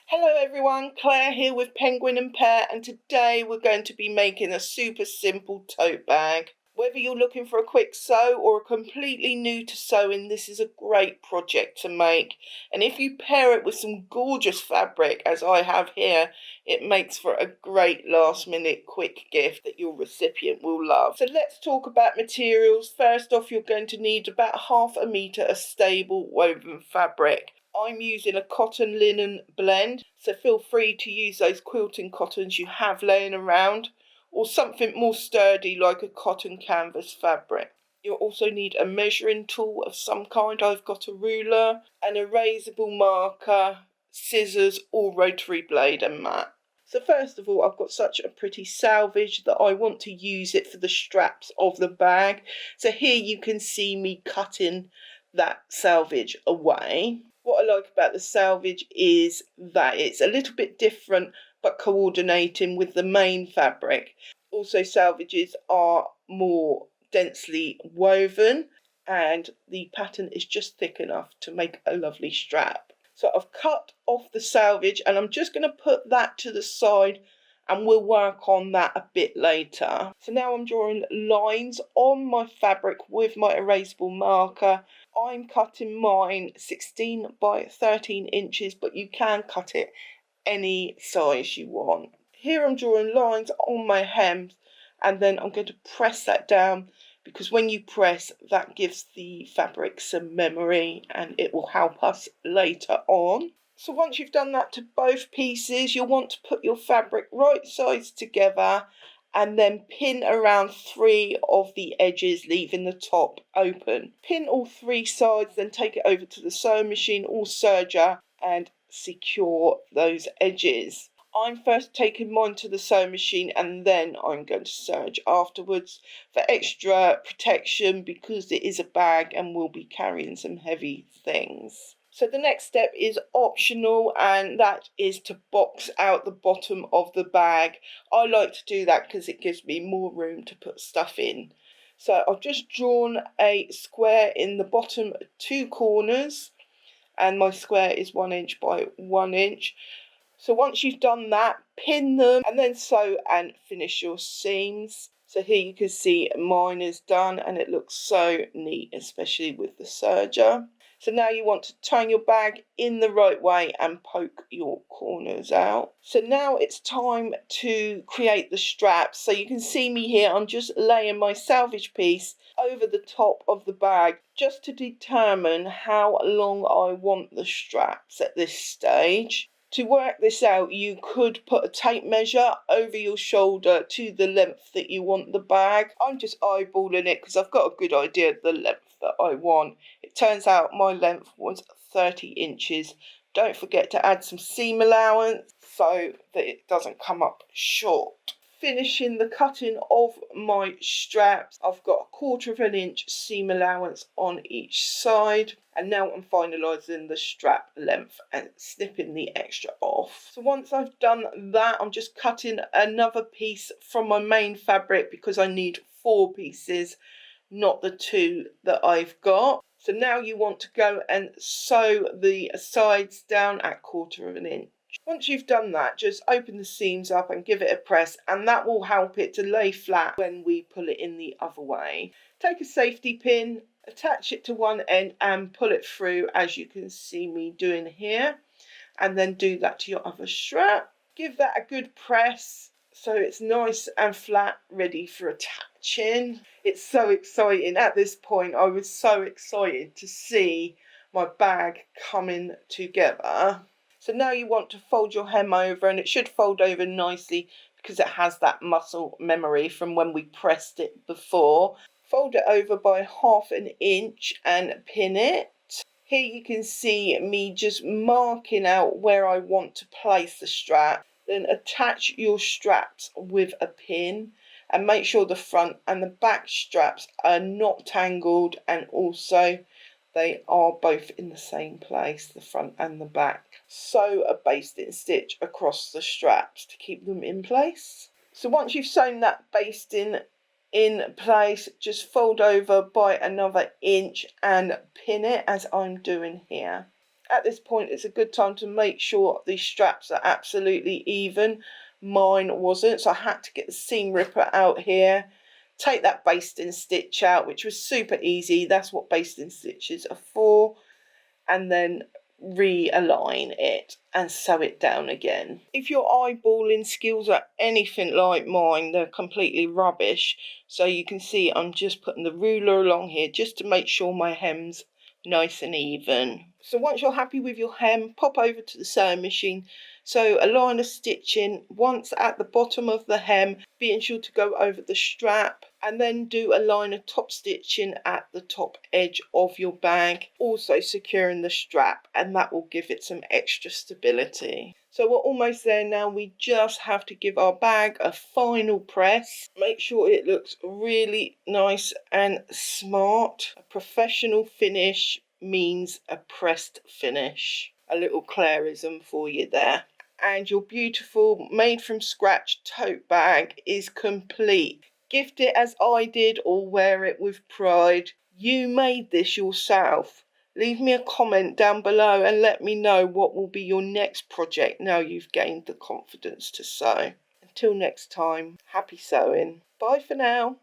Hello everyone, Claire here with Penguin and Pear, and today we're going to be making a super simple tote bag. Whether you're looking for a quick sew or are completely new to sewing, this is a great project to make. And if you pair it with some gorgeous fabric, as I have here, it makes for a great last minute quick gift that your recipient will love. So let's talk about materials. First off, you're going to need about ½ metre of stable woven fabric. I'm using a cotton linen blend, so feel free to use those quilting cottons you have laying around, or something more sturdy like a cotton canvas fabric. You'll also need a measuring tool of some kind. I've got a ruler, an erasable marker, scissors or rotary blade and mat. So first of all, I've got such a pretty selvage that I want to use it for the straps of the bag. So here you can see me cutting that selvage away. What I like about the selvage is that it's a little bit different but coordinating with the main fabric. Also, selvages are more densely woven and the pattern is just thick enough to make a lovely strap. So I've cut off the selvage and I'm just going to put that to the side and we'll work on that a bit later. So now I'm drawing lines on my fabric with my erasable marker. I'm cutting mine 16 by 13 inches, but you can cut it any size you want. Here I'm drawing lines on my hem and then I'm going to press that down, because when you press, that gives the fabric some memory and it will help us later on. So once you've done that to both pieces, you'll want to put your fabric right sides together and then pin around 3 of the edges, leaving the top open. Pin all 3 sides, then take it over to the sewing machine or serger and secure those edges. I'm first taking mine to the sewing machine and then I'm going to serge afterwards for extra protection, because it is a bag and we'll be carrying some heavy things. So the next step is optional, and that is to box out the bottom of the bag. I like to do that because it gives me more room to put stuff in. So I've just drawn a square in the bottom 2 corners, and my square is 1 inch by 1 inch. So once you've done that, pin them and then sew and finish your seams. So here you can see mine is done and it looks so neat, especially with the serger. So now you want to turn your bag in the right way and poke your corners out. So now it's time to create the straps. So you can see me here, I'm just laying my selvage piece over the top of the bag just to determine how long I want the straps at this stage. To work this out, you could put a tape measure over your shoulder to the length that you want the bag. I'm just eyeballing it because I've got a good idea of the length that I want. It turns out my length was 30 inches. Don't forget to add some seam allowance so that it doesn't come up short. Finishing the cutting of my straps, I've got 1/4 inch seam allowance on each side, and now I'm finalising the strap length and snipping the extra off. So once I've done that, I'm just cutting another piece from my main fabric because I need 4 pieces, not the 2 that I've got. So now you want to go and sew the sides down at 1/4 inch. Once you've done that, just open the seams up and give it a press, and that will help it to lay flat when we pull it in the other way. Take a safety pin, attach it to one end and pull it through, as you can see me doing here, and then do that to your other strap. Give that a good press so it's nice and flat, ready for attaching. It's so exciting. At this point, I was so excited to see my bag coming together. So now you want to fold your hem over, and it should fold over nicely because it has that muscle memory from when we pressed it before. Fold it over by 1/2 inch and pin it. Here you can see me just marking out where I want to place the strap. Then attach your straps with a pin and make sure the front and the back straps are not tangled, and also they are both in the same place, the front and the back. Sew a basting stitch across the straps to keep them in place. So once you've sewn that basting in place, just fold over by another inch and pin it as I'm doing here. At this point, it's a good time to make sure the straps are absolutely even. Mine wasn't, so I had to get the seam ripper out here, take that basting stitch out, which was super easy. That's what basting stitches are for. And then realign it and sew it down again. If your eyeballing skills are anything like mine, they're completely rubbish. So you can see I'm just putting the ruler along here just to make sure my hem's nice and even. So once you're happy with your hem, pop over to the sewing machine. So a line of stitching once at the bottom of the hem, being sure to go over the strap, and then do a line of top stitching at the top edge of your bag, also securing the strap, and that will give it some extra stability. So we're almost there now. We just have to give our bag a final press. Make sure it looks really nice and smart. A professional finish means a pressed finish. A little Clairism for you there. And your beautiful made from scratch tote bag is complete. Gift it as I did or wear it with pride. You made this yourself. Leave me a comment down below and let me know what will be your next project now you've gained the confidence to sew. Until next time, happy sewing. Bye for now.